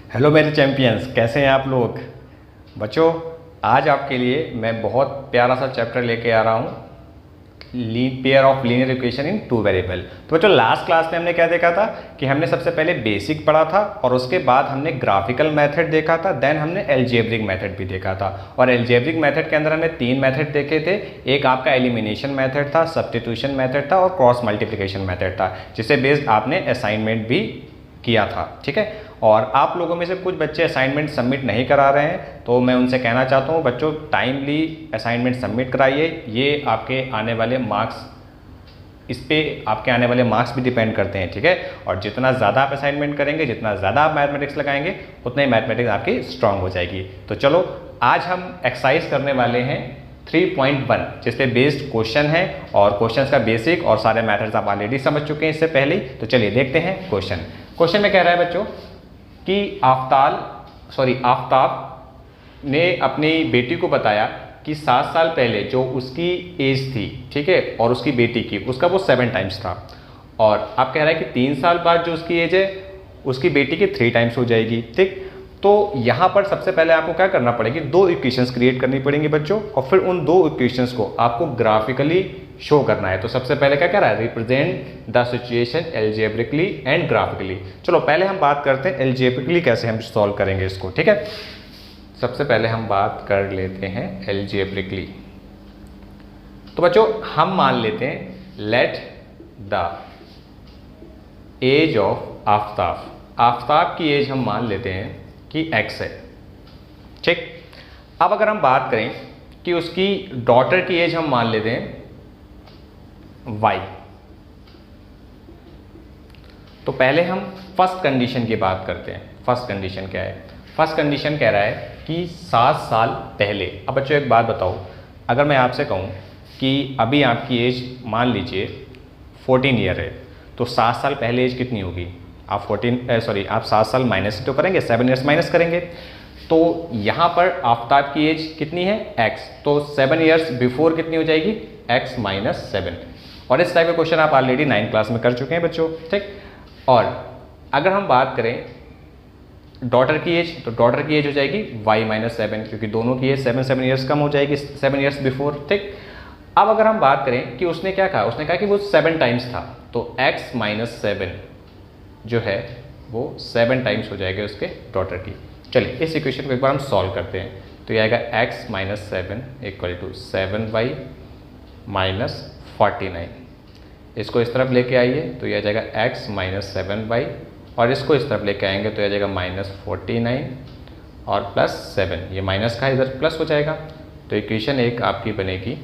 Hello मेरे champions, कैसे हैं आप लोग। बच्चों, आज आपके लिए मैं बहुत प्यारा सा चैप्टर लेके आ रहा हूँ, pair of linear equation in two variable. तो बच्चों, लास्ट क्लास में हमने क्या देखा था कि हमने सबसे पहले बेसिक पढ़ा था और उसके बाद हमने ग्राफिकल मेथड देखा था, देन हमने एल्जेब्रिक मेथड भी देखा था। और एल्जेब्रिक मेथड के अंदर हमने तीन मेथड देखे थे। एक आपका एलिमिनेशन मेथड था, सब्स्टिट्यूशन मेथड था और क्रॉस मल्टीप्लिकेशन मेथड था, जिसे बेस्ड आपने असाइनमेंट भी किया था। ठीक है, और आप लोगों में से कुछ बच्चे असाइनमेंट सबमिट नहीं करा रहे हैं, तो मैं उनसे कहना चाहता हूँ बच्चों, टाइमली असाइनमेंट सबमिट कराइए। ये आपके आने वाले मार्क्स, इस पे आपके आने वाले मार्क्स भी डिपेंड करते हैं। ठीक है, और जितना ज़्यादा आप असाइनमेंट करेंगे, जितना ज़्यादा आप मैथमेटिक्स लगाएंगे, उतना ही मैथमेटिक्स आपकी स्ट्रांग हो जाएगी। तो चलो, आज हम एक्सरसाइज करने वाले हैं 3.1, जिस पे बेस्ड क्वेश्चन है और क्वेश्चंस का बेसिक और सारे मैथड्स आप ऑलरेडी समझ चुके हैं इससे पहले। तो चलिए देखते हैं क्वेश्चन में कह रहा है बच्चों कि आफ्ताब ने अपनी बेटी को बताया कि 7 साल पहले जो उसकी एज थी, ठीक है, और उसकी बेटी की, उसका वो 7 टाइम्स था। और आप कह रहा है कि 3 साल बाद जो उसकी एज है, उसकी बेटी की 3 टाइम्स हो जाएगी। ठीक, तो यहाँ पर सबसे पहले आपको क्या करना पड़ेगी, दो इक्वेशंस क्रिएट करनी पड़ेंगी बच्चों, और फिर उन दो इक्वेशंस को आपको ग्राफिकली शो करना है। तो सबसे पहले क्या कह रहा है, represent the situation algebraically and graphically. चलो पहले हम बात करते हैं एल्जेब्रिकली कैसे हम सॉल्व करेंगे इसको। ठीक है, सबसे पहले हम बात कर लेते हैं एल्जेब्रिकली। तो बच्चों, हम मान लेते हैं let the age of Aftab की एज हम मान लेते हैं कि x है। ठीक, अब अगर हम बात करें कि उसकी डॉटर की एज हम मान लेते हैं y, तो पहले हम फर्स्ट कंडीशन की बात करते हैं। फर्स्ट कंडीशन क्या है? फर्स्ट कंडीशन कह रहा है कि 7 साल पहले। अब बच्चों एक बात बताओ, अगर मैं आपसे कहूं कि अभी आपकी एज मान लीजिए 14 ईयर है, तो 7 साल पहले एज कितनी होगी? आप 7 साल माइनस तो करेंगे, 7 ईयर्स माइनस करेंगे। तो यहाँ पर आफ्ताब की एज कितनी है? x, तो 7 ईयर्स बिफोर कितनी हो जाएगी? x minus 7। और इस टाइप का क्वेश्चन आप ऑलरेडी 9 क्लास में कर चुके हैं बच्चों। ठीक, और अगर हम बात करें डॉटर की एज, तो डॉटर की एज हो जाएगी y माइनस 7, क्योंकि दोनों की एज 7 ईयर्स कम हो जाएगी, 7 ईयर्स बिफोर। ठीक, अब अगर हम बात करें कि उसने क्या कहा, उसने कहा कि वो 7 टाइम्स था, तो x माइनस 7 जो है वो 7 टाइम्स हो जाएगा उसके डॉटर की। चलिए इस इक्वेशन को एक बार हम सॉल्व करते हैं। तो ये आएगा x minus 7 equal to 7y minus 49। इसको इस तरफ लेके आइए तो यह आ जाएगा x माइनस 7y, और इसको इस तरफ लेके आएंगे तो यह आ जाएगा माइनस 49 और प्लस 7। ये माइनस का इधर प्लस हो जाएगा, तो इक्वेशन एक आपकी बनेगी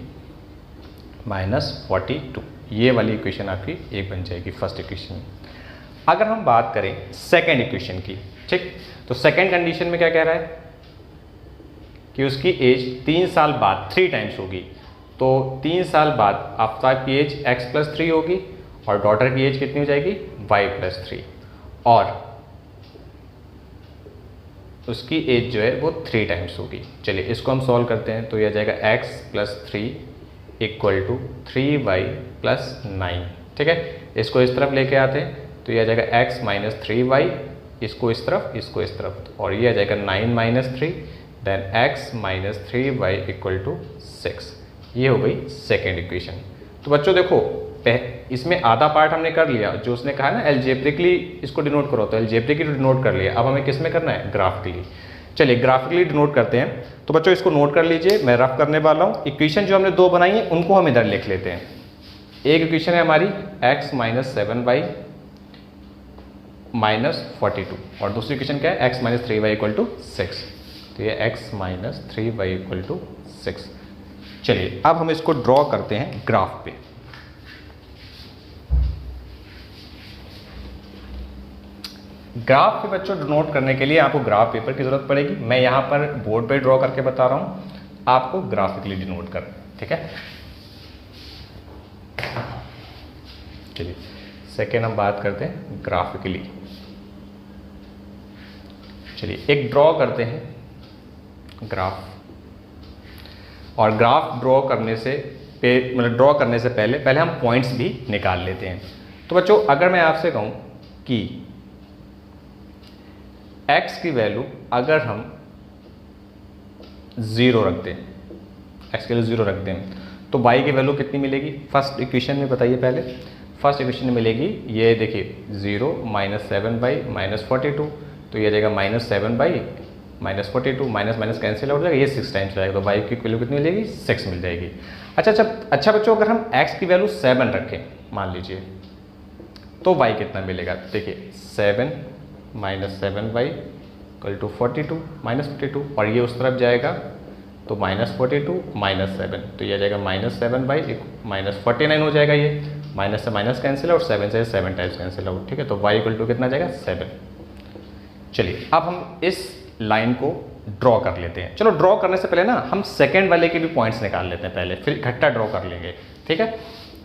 माइनस 42। ये वाली इक्वेशन आपकी एक बन जाएगी फर्स्ट इक्वेशन। अगर हम बात करें सेकेंड इक्वेशन की, ठीक, तो सेकेंड कंडीशन में क्या कह रहा है कि उसकी एज 3 साल बाद 3 टाइम्स होगी। तो 3 साल बाद आफ्ताब की एज x प्लस 3 होगी और डॉटर की एज कितनी हो जाएगी? y प्लस 3, और उसकी एज जो है वो 3 टाइम्स होगी। चलिए इसको हम सॉल्व करते हैं। तो यह आ जाएगा x plus 3 equal to 3y plus 9। ठीक है, इसको इस तरफ लेके आते हैं तो यह आ जाएगा x माइनस 3y, इसको इस तरफ, इसको इस तरफ, और ये आ जाएगा 9 minus 3, then x minus 3y equal to 6। ये हो गई सेकेंड इक्वेशन। तो बच्चों देखो, इसमें आधा पार्ट हमने कर लिया, जो उसने कहा ना एल्जेब्रिकली इसको डिनोट करो, तो एल्जेब्रिकली डिनोट कर लिया। अब हमें किस में करना है? ग्राफिकली। चलिए ग्राफिकली डिनोट करते हैं। तो बच्चों इसको नोट कर लीजिए, मैं रफ करने वाला हूँ। इक्वेशन जो हमने दो बनाई है उनको हम इधर लिख लेते हैं। एक इक्वेशन है हमारी x माइनस 7y माइनस 42, और दूसरी इक्वेशन क्या है? x minus 3y equal to 6। तो ये x minus 3y equal to 6। चलिए अब हम इसको ड्रॉ करते हैं ग्राफ पे। ग्राफ पे बच्चों नोट करने के लिए आपको ग्राफ पेपर की जरूरत पड़ेगी। मैं यहाँ पर बोर्ड पे ड्रॉ करके बता रहा हूँ, आपको ग्राफिकली डिनोट कर। ठीक है, चलिए सेकेंड हम बात करते हैं ग्राफिकली। चलिए एक ड्रॉ करते हैं ग्राफ, और ग्राफ ड्रॉ करने से पहले हम पॉइंट्स भी निकाल लेते हैं। तो बच्चों अगर मैं आपसे कहूं कि x की वैल्यू अगर हम 0 रख दें, x के लिए 0 रख दें, तो y की वैल्यू कितनी मिलेगी? फर्स्ट इक्वेशन में बताइए पहले। फर्स्ट इक्वेशन में मिलेगी, ये देखिए 0 - 7/- 42, तो ये आ जाएगा -7/- 42, माइनस माइनस कैंसिल आउट हो जाएगा, ये 6 टाइम्स जाएगा, तो y की वैल्यू कितनी मिलेगी? 6 मिल जाएगी। अच्छा बच्चों, अगर हम x की वैल्यू 7 रखें मान लीजिए, तो y कितना मिलेगा? देखिए 7 - 7/- 42 -42, और ये उस तरफ जाएगा तो -42 - 7, तो ये आ जाएगा -7/- -49 हो जाएगा, ये माइनस से माइनस कैंसिल आउट, 7 से 7 टाइम्स कैंसिल आउट, ठीक है, तो y इक्वल टू कितना जाएगा? 7। चलिए अब हम इस लाइन को ड्रॉ कर लेते हैं। चलो ड्रॉ करने से पहले ना हम सेकंड वाले के भी पॉइंट्स निकाल लेते हैं पहले, फिर इकट्ठा ड्रॉ कर लेंगे, ठीक है।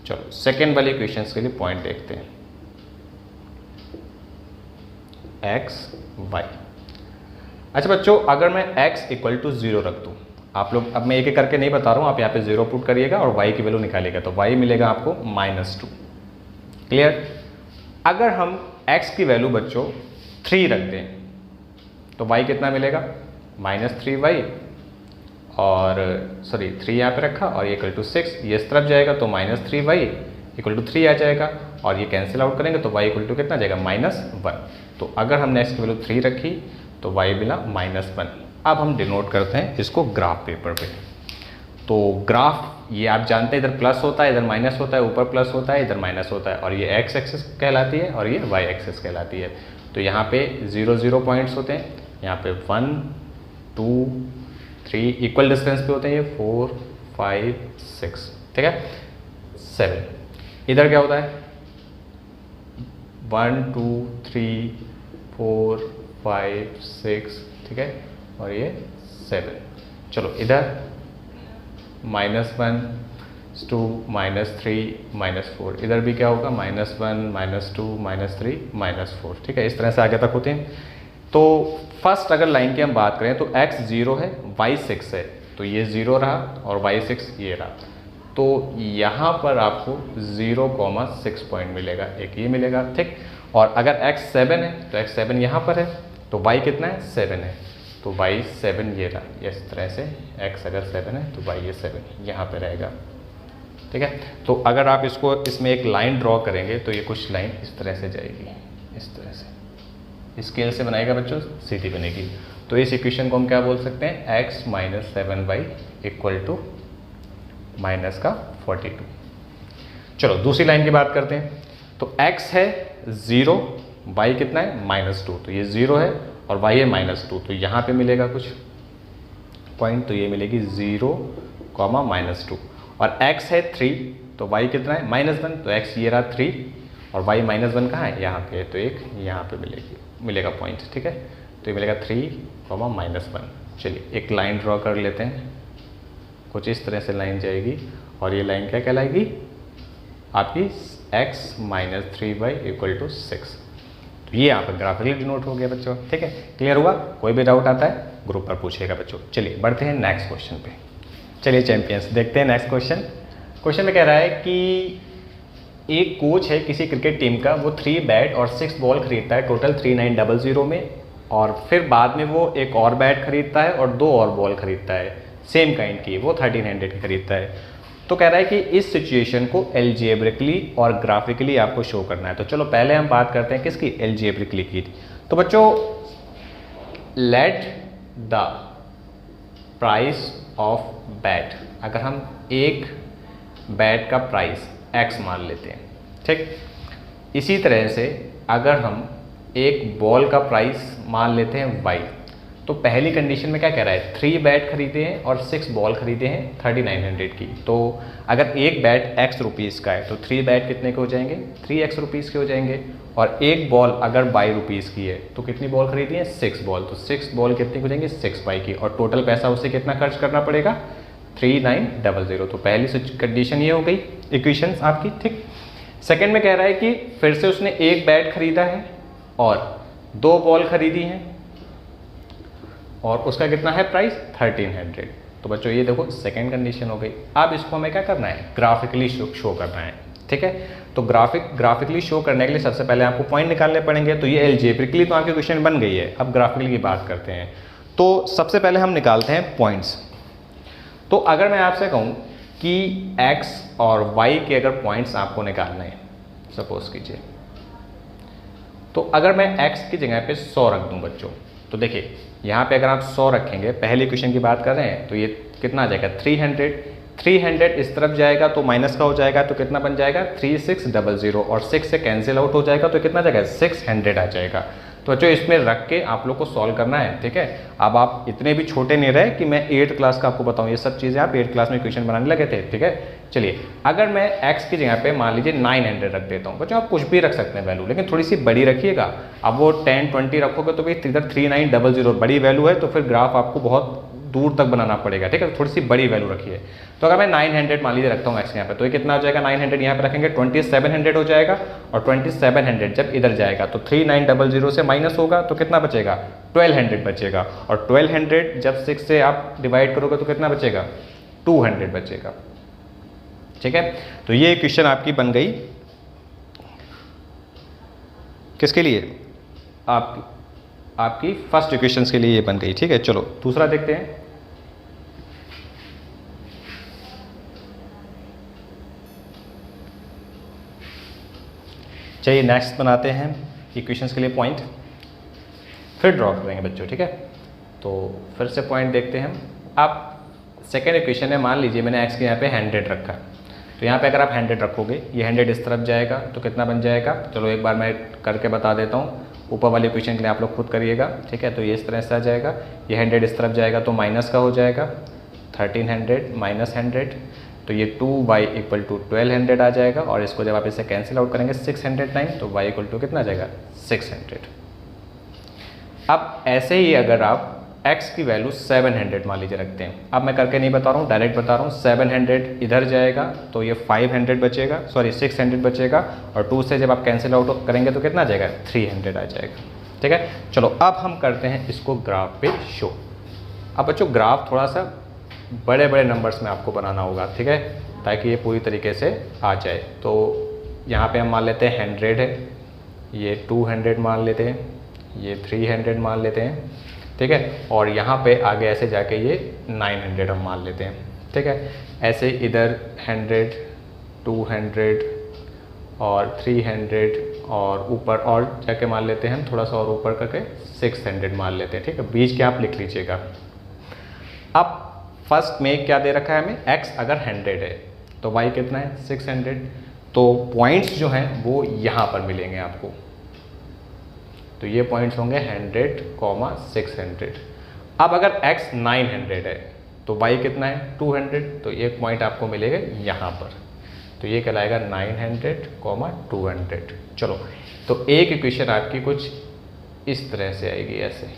चलो सेकंड वाले इक्वेशंस के लिए पॉइंट देखते हैं, x y। अच्छा बच्चों, अगर मैं x इक्वल टू 0 रख दूँ, आप लोग, अब मैं एक एक करके नहीं बता रहा हूँ, आप यहाँ पे 0 पुट करिएगा और y की वैल्यू निकालिएगा, तो y मिलेगा आपको -2। क्लियर? अगर हम x की वैल्यू बच्चों 3 रख दें, तो y कितना मिलेगा? -3y, और सॉरी 3 यहाँ पे रखा और ये इक्वल टू 6, ये इस तरफ जाएगा तो -3y इक्वल टू 3 आ जाएगा, और ये कैंसिल आउट करेंगे तो y इक्वल टू कितना जाएगा? -1। तो अगर हमने x की वैल्यू 3 रखी तो y मिला -1। अब हम डिनोट करते हैं इसको ग्राफ पेपर पे। तो ग्राफ, ये आप जानते हैं, इधर प्लस होता है, इधर माइनस होता है, ऊपर प्लस होता है, इधर माइनस होता है, और ये x एक्सिस कहलाती है और ये y एक्सिस कहलाती है। तो यहाँ पे 0 0 पॉइंट्स होते हैं, यहाँ पे 1 2 3 इक्वल डिस्टेंस पे होते हैं, ये 4 5 6, ठीक है, 7। इधर क्या होता है? 1 2 3 4 5 6, ठीक है, और ये 7। चलो इधर -1 2 -3 -4, इधर भी क्या होगा? -1 -2 -3 -4, ठीक है, इस तरह से आगे तक होते हैं। तो फर्स्ट अगर लाइन की हम बात करें तो x 0 है, y 6 है, तो ये 0 रहा और y 6 ये रहा, तो यहाँ पर आपको 0,6 पॉइंट मिलेगा, एक ये मिलेगा, ठीक। और अगर x 7 है तो x 7 यहाँ पर है, तो y कितना है? 7 है, तो y 7 ये रहा, इस तरह से x अगर 7 है तो y ये 7 यहाँ पे रहेगा, ठीक है। तो अगर आप इसको, इसमें एक लाइन ड्रॉ करेंगे तो ये कुछ लाइन इस तरह से जाएगी, इस तरह से स्केल से बनाएगा बच्चों, सीधी बनेगी। तो इस इक्वेशन को हम क्या बोल सकते हैं? x - 7y equal to -42। चलो दूसरी लाइन की बात करते हैं। तो x है 0, y कितना है? -2, तो ये 0 है और y है -2, तो यहाँ पे मिलेगा कुछ पॉइंट, तो ये मिलेगी 0, -2, और x है 3, तो y कितना है? -1, तो x ये रहा 3 और y -1 कहाँ है? यहाँ पे है, तो एक यहाँ पे मिलेगा पॉइंट, ठीक है, तो ये मिलेगा 3, -1। चलिए एक लाइन ड्रॉ कर लेते हैं, कुछ इस तरह से लाइन जाएगी, और ये लाइन क्या कहलाएगी? आपकी x - 3y इक्वल टू 6। तो ये यहाँ पर ग्राफिकली डिनोट हो गया बच्चों, ठीक है, क्लियर हुआ? कोई भी डाउट आता है ग्रुप पर पूछिएगा बच्चों। चलिए बढ़ते हैं नेक्स्ट क्वेश्चन पे। चलिए चैंपियंस, देखते हैं नेक्स्ट क्वेश्चन। क्वेश्चन में कह रहा है कि एक कोच है किसी क्रिकेट टीम का, वो 3 बैट और 6 बॉल खरीदता है टोटल 3900 में, और फिर बाद में वो एक और बैट खरीदता है और 2 और बॉल खरीदता है सेम काइंड की, वो 1300 की खरीदता है। तो कह रहा है कि इस सिचुएशन को एल्जेब्रिकली और ग्राफिकली आपको शो करना है। तो चलो पहले हम बात करते हैं किसकी? एल्जेब्रिकली की। तो बच्चों, let the price of bat, अगर हम एक बैट का प्राइस x मान लेते हैं, ठीक। इसी तरह से अगर हम एक बॉल का प्राइस मान लेते हैं y, तो पहली कंडीशन में क्या कह रहा है? 3 बैट खरीदे हैं और 6 बॉल खरीदे हैं 3900 की। तो अगर एक बैट x रुपीज़ का है तो 3 बैट कितने के हो जाएंगे? 3x रुपीज़ के हो जाएंगे। और एक बॉल अगर बाई रुपीज़ की है तो कितनी बॉल खरीदी है? 6 बॉल, तो 6 बॉल कितनी हो जाएंगी? 6 बाई की, और टोटल पैसा उससे कितना खर्च करना पड़ेगा? 3900। तो पहली कंडीशन ये हो गई इक्वेशन आपकी, ठीक। सेकंड में कह रहा है कि फिर से उसने एक बैट खरीदा है और 2 बॉल खरीदी हैं, और उसका कितना है प्राइस? 1300। तो बच्चों ये देखो सेकंड कंडीशन हो गई। अब इसको हमें क्या करना है? ग्राफिकली शो करना है। ठीक है। तो ग्राफिकली शो करने के लिए सबसे पहले आपको पॉइंट निकालने पड़ेंगे। तो ये एल्जेब्रिकली तो आपकी क्वेश्चन बन गई है, अब ग्राफिकली की बात करते हैं। तो सबसे पहले हम निकालते हैं पॉइंट्स। तो अगर मैं आपसे कहूँ कि x और y के अगर पॉइंट्स आपको निकालने हैं, सपोज कीजिए, तो अगर मैं x की जगह पे 100 रख दूं बच्चों, तो देखिए यहाँ पे अगर आप 100 रखेंगे, पहले क्वेश्चन की बात कर रहे हैं, तो ये कितना आ जाएगा 300 इस तरफ जाएगा तो माइनस का हो जाएगा, तो कितना बन जाएगा 3600 और 6 से कैंसिल आउट हो जाएगा, तो कितना जाएगा 600 आ जाएगा। तो बच्चों इसमें रख के आप लोग को सॉल्व करना है, ठीक है। अब आप इतने भी छोटे नहीं रहे कि मैं 8th क्लास का आपको बताऊं, ये सब चीज़ें आप 8th क्लास में क्वेश्चन बनाने लगे थे, ठीक है। चलिए अगर मैं x की जगह पे मान लीजिए 900 रख देता हूँ, बच्चों आप कुछ भी रख सकते हैं वैल्यू, लेकिन थोड़ी सी बड़ी रखिएगा। अब वो 10-20 रखोगे तो भाई इधर 3900 बड़ी वैल्यू है, तो फिर ग्राफ आपको बहुत दूर तक बनाना पड़ेगा, ठीक है। तो थोड़ी सी बड़ी वैल्यू रखिए। तो अगर मैं 900 मान लीजिए रखता हूँ x यहाँ पे, तो ये कितना हो जाएगा 900 यहाँ पे रखेंगे 2700 हो जाएगा, और 2700 जब इधर जाएगा तो 3900 से माइनस होगा तो कितना बचेगा 1200 बचेगा, और 1200 जब 6 से आप डिवाइड करोगे तो कितना बचेगा 200 बचेगा, ठीक है। तो ये क्वेश्चन आपकी बन गई, किसके लिए, आपकी फर्स्ट इक्वेशन के लिए ये बन गई, ठीक है। चलो दूसरा देखते हैं। चलिए नेक्स्ट बनाते हैं इक्वेशंस के लिए पॉइंट, फिर ड्रॉ करेंगे बच्चों, ठीक है। तो फिर से पॉइंट देखते हैं हम। आप सेकेंड इक्वेशन है, मान लीजिए मैंने x के यहाँ पे 100 रखा, तो यहाँ पे अगर आप 100 रखोगे, ये 100 इस तरफ जाएगा तो कितना बन जाएगा, चलो एक बार मैं करके बता देता हूँ, ऊपर वाले इक्वेशन के लिए आप लोग खुद करिएगा, ठीक है। तो ये इस तरह से आ जाएगा, ये 100 इस तरफ जाएगा तो माइनस का हो जाएगा 1300 माइनस 100, तो ये 2y इक्वल टू 1200 आ जाएगा, और इसको जब आप इसे कैंसिल आउट करेंगे 600 टाइम, तो y इक्वल टू कितना आ जाएगा 600। अब ऐसे ही अगर आप x की वैल्यू 700 मान लीजिए रखते हैं, अब मैं करके नहीं बता रहा हूँ, डायरेक्ट बता रहा हूँ, 700 इधर जाएगा तो ये 500 बचेगा, सॉरी 600 बचेगा, और 2 से जब आप कैंसिल आउट करेंगे तो कितना आ जाएगा 300 आ जाएगा, ठीक है। चलो अब हम करते हैं इसको ग्राफ पे शो। अब बच्चों ग्राफ थोड़ा सा बड़े बड़े नंबर्स में आपको बनाना होगा, ठीक है, ताकि ये पूरी तरीके से आ जाए। तो यहाँ पे हम मान लेते हैं 100 है, ये 200 मान लेते हैं, ये 300 मान लेते हैं, ठीक है, और यहाँ पे आगे ऐसे जाके ये 900 हम मान लेते हैं, ठीक है। ऐसे इधर 100, 200 और 300, और ऊपर और जाके मान लेते हैं हम थोड़ा सा और ऊपर करके 600 मान लेते हैं, ठीक है। बीच के आप लिख लीजिएगा। अब फर्स्ट में क्या दे रखा है हमें, x अगर 100 है तो y कितना है 600, तो पॉइंट्स जो हैं वो यहाँ पर मिलेंगे आपको, तो ये पॉइंट्स होंगे 100, 600। अब अगर x 900 है तो y कितना है 200, तो एक पॉइंट आपको मिलेगा यहाँ पर, तो ये कहलाएगा 900, 200। चलो तो एक इक्वेशन आपकी कुछ इस तरह से आएगी, ऐसे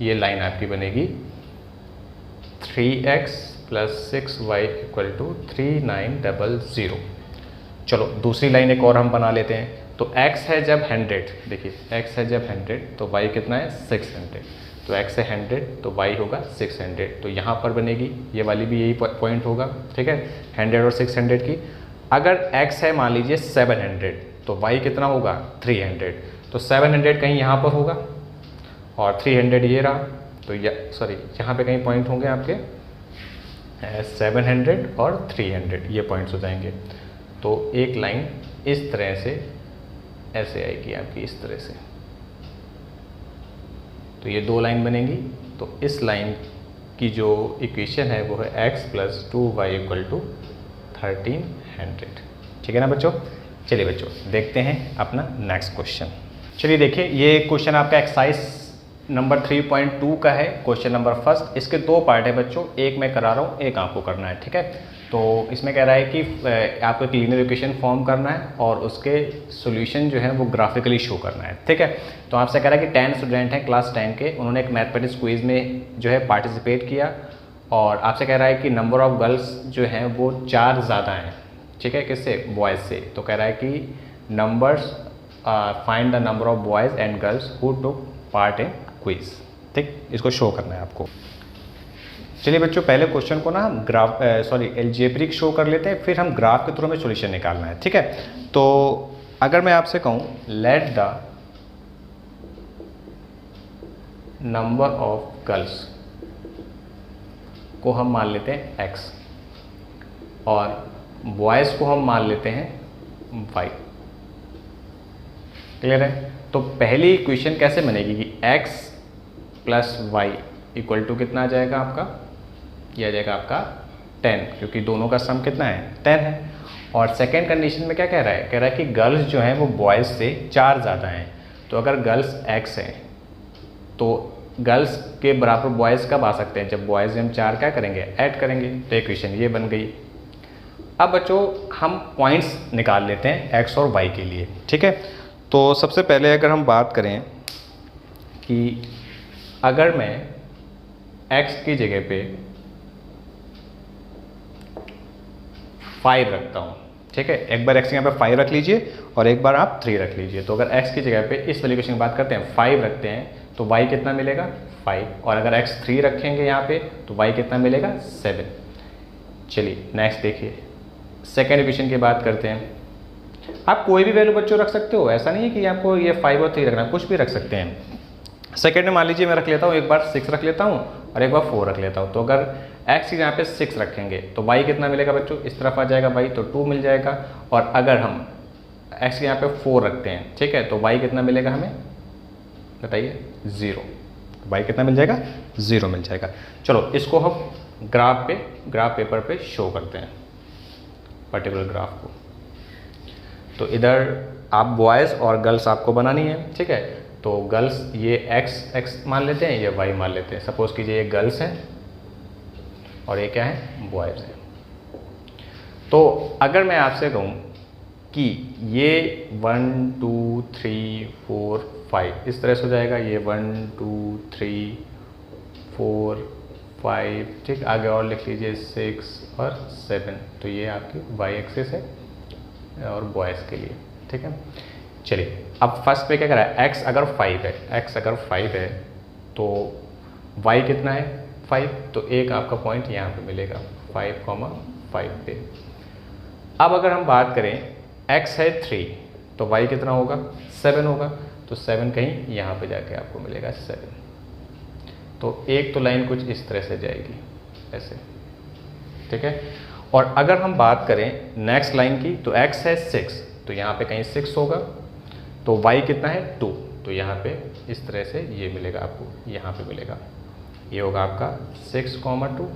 ये लाइन आपकी बनेगी 3x + 6y = 3900। चलो दूसरी लाइन एक और हम बना लेते हैं। तो x है जब 100, देखिए x है जब 100 तो y कितना है 600, तो x है 100 तो y होगा 600, तो यहाँ पर बनेगी, ये वाली भी यही पॉइंट होगा, ठीक है, 100 और 600 की। अगर x है मान लीजिए 700 तो y कितना होगा 300, तो 700 कहीं यहाँ पर होगा और 300 ये रहा, तो सॉरी यहाँ पे कहीं पॉइंट होंगे आपके 700 और 300, ये पॉइंट्स हो जाएंगे। तो एक लाइन इस तरह से ऐसे आएगी आपकी, इस तरह से, तो ये दो लाइन बनेंगी। तो इस लाइन की जो इक्वेशन है वो है x + 2y = 1300, ठीक है ना बच्चों। चलिए बच्चों देखते हैं अपना नेक्स्ट क्वेश्चन। चलिए देखिए ये क्वेश्चन आपका एक्सरसाइज नंबर 3.2 का है, क्वेश्चन नंबर फर्स्ट। इसके दो पार्ट है बच्चों, एक मैं करा रहा हूँ, एक आपको करना है, ठीक है। तो इसमें कह रहा है कि आपको एक लीनियर इक्वेशन फॉर्म करना है और उसके सॉल्यूशन जो है वो ग्राफिकली शो करना है, ठीक है। तो आपसे कह रहा है कि 10 स्टूडेंट हैं क्लास 10 के, उन्होंने एक मैथमेटिक्स क्विज में जो है पार्टिसिपेट किया, और आपसे कह रहा है कि नंबर ऑफ़ गर्ल्स जो हैं वो 4 ज़्यादा हैं, ठीक है, किससे, बॉयज़ से। तो कह रहा है कि numbers find the number of boys and girls who took part in quiz, ठीक, इसको शो करना है आपको। चलिए बच्चों, पहले क्वेश्चन को ना हम ग्राफ एल्जेब्रिक शो कर लेते हैं, फिर हम ग्राफ के थ्रू हमें सॉल्यूशन निकालना है, ठीक है। तो अगर मैं आपसे कहूँ let the number of girls को हम मान लेते हैं x और बॉयज़ को हम मान लेते हैं y। क्लियर है? तो पहली इक्वेशन कैसे बनेगी कि x plus Y equal to कितना आ जाएगा आपका, यह आ जाएगा आपका 10, क्योंकि दोनों का सम कितना है 10 है। और सेकेंड कंडीशन में क्या कह रहा है, कह रहा है कि गर्ल्स जो हैं वो बॉयज़ से 4 ज़्यादा हैं। तो अगर गर्ल्स x हैं तो गर्ल्स के बराबर बॉयज़ कब आ सकते हैं, जब बॉयज़ हम 4 क्या करेंगे, ऐड करेंगे। तो इक्वेशन ये बन गई। अब बच्चों हम पॉइंट्स निकाल लेते हैं x और y के लिए, ठीक है। तो सबसे पहले अगर हम बात करें कि अगर मैं x की जगह पे 5 रखता हूँ, ठीक है, एक बार x यहाँ पे 5 रख लीजिए और एक बार आप 3 रख लीजिए। तो अगर x की जगह पे इस वाली इक्वेशन की बात करते हैं 5 रखते हैं तो y कितना मिलेगा 5, और अगर x 3 रखेंगे यहाँ पे तो y कितना मिलेगा 7। चलिए नेक्स्ट देखिए, सेकेंड इक्वेशन की बात करते हैं। आप कोई भी वैल्यू बच्चों रख सकते हो, ऐसा नहीं है कि आपको ये 5 और 3 रखना, कुछ भी रख सकते हैं। सेकेंड में मान लीजिए मैं रख लेता हूँ, एक बार 6 रख लेता हूँ और एक बार 4 रख लेता हूँ। तो अगर x यहाँ पे 6 रखेंगे तो y कितना मिलेगा बच्चों, इस तरफ आ जाएगा y, तो 2 मिल जाएगा। और अगर हम x यहाँ पे 4 रखते हैं, ठीक है, तो y कितना मिलेगा हमें बताइए 0। y कितना मिल जाएगा 0 मिल जाएगा। चलो इसको हम ग्राफ पेपर पे शो करते हैं, पर्टिकुलर ग्राफ को। तो इधर आप बॉयज़ और गर्ल्स आपको बनानी है, ठीक है। तो गर्ल्स ये x मान लेते हैं, ये y मान लेते हैं। सपोज कीजिए ये गर्ल्स हैं और ये क्या है बॉयज़ हैं। तो अगर मैं आपसे कहूँ कि ये 1 2 3 4 5 इस तरह से हो जाएगा, ये 1 2 3 4 5, ठीक, आगे और लिख लीजिए 6 और 7। तो ये आपकी y एक्सिस है और बॉयज़ के लिए, ठीक है। चलिए अब फर्स्ट पे क्या करा है, x अगर 5 है तो y कितना है 5, तो एक आपका पॉइंट यहाँ पे मिलेगा 5,5 पे। अब अगर हम बात करें x है 3 तो y कितना होगा 7 होगा, तो 7 कहीं यहाँ पे जाके आपको मिलेगा 7। तो एक तो लाइन कुछ इस तरह से जाएगी ऐसे, ठीक है। और अगर हम बात करें नेक्स्ट लाइन की, तो x है 6 तो यहाँ पे कहीं 6 होगा, तो y कितना है 2, तो यहाँ पे इस तरह से ये मिलेगा आपको, यहाँ पे मिलेगा, ये होगा आपका 6,2।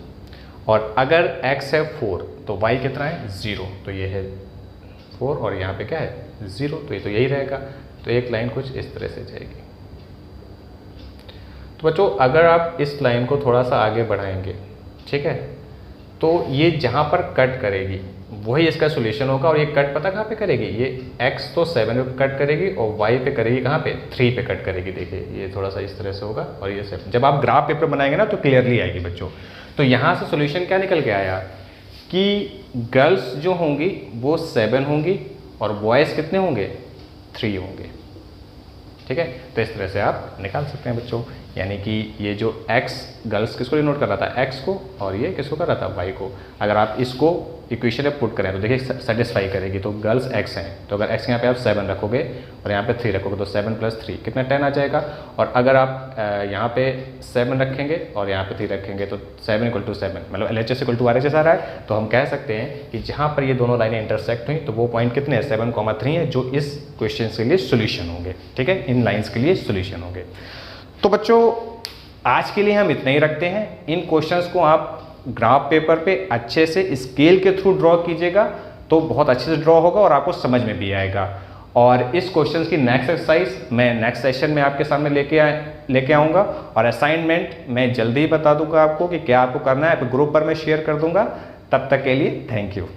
और अगर x है 4 तो y कितना है 0, तो ये है 4 और यहाँ पे क्या है 0, तो ये तो यही रहेगा। तो एक लाइन कुछ इस तरह से जाएगी। तो बच्चों अगर आप इस लाइन को थोड़ा सा आगे बढ़ाएंगे, ठीक है, तो ये जहाँ पर कट करेगी वही इसका सॉल्यूशन होगा। और ये कट पता कहाँ पे करेगी, ये x तो 7 पे कट करेगी और y पे करेगी कहाँ पे 3 पे कट करेगी। देखिए ये थोड़ा सा इस तरह से होगा और ये 7। जब आप ग्राफ पेपर बनाएंगे ना तो क्लियरली आएगी बच्चों। तो यहाँ से सॉल्यूशन क्या निकल के आया कि गर्ल्स जो होंगी वो 7 होंगी और बॉयज़ कितने होंगे 3 होंगे, ठीक है। तो इस तरह से आप निकाल सकते हैं बच्चों। यानी कि ये जो x गर्ल्स किसको डिनोट कर रहा था x को, और ये किसको कर रहा था y को। अगर आप इसको इक्वेशन में पुट करें तो देखिए सेटिस्फाई करेगी। तो गर्ल्स x हैं, तो अगर x यहाँ पे आप 7 रखोगे और यहाँ पे 3 रखोगे तो 7 + 3 कितना 10 आ जाएगा। और अगर आप यहाँ पे 7 रखेंगे और यहाँ पे 3 रखेंगे तो 7 = 7, मतलब LHS = RHS आ रहा है। तो हम कह सकते हैं कि जहाँ पर ये दोनों लाइनें इंटरसेक्ट हुई तो वो पॉइंट कितने हैं 7,3 है, जो इस क्वेश्चन के लिए सोल्यूशन होंगे, ठीक है, इन लाइन्स के लिए सोल्यूशन होंगे। तो बच्चों आज के लिए हम इतना ही रखते हैं। इन क्वेश्चंस को आप ग्राफ पेपर पे अच्छे से स्केल के थ्रू ड्रॉ कीजिएगा तो बहुत अच्छे से ड्रॉ होगा और आपको समझ में भी आएगा। और इस क्वेश्चंस की नेक्स्ट एक्सरसाइज मैं नेक्स्ट सेशन में आपके सामने लेके आऊँगा। और असाइनमेंट मैं जल्दी ही बता दूंगा आपको कि क्या आपको करना है, ग्रुप पर मैं शेयर कर दूंगा। तब तक के लिए थैंक यू।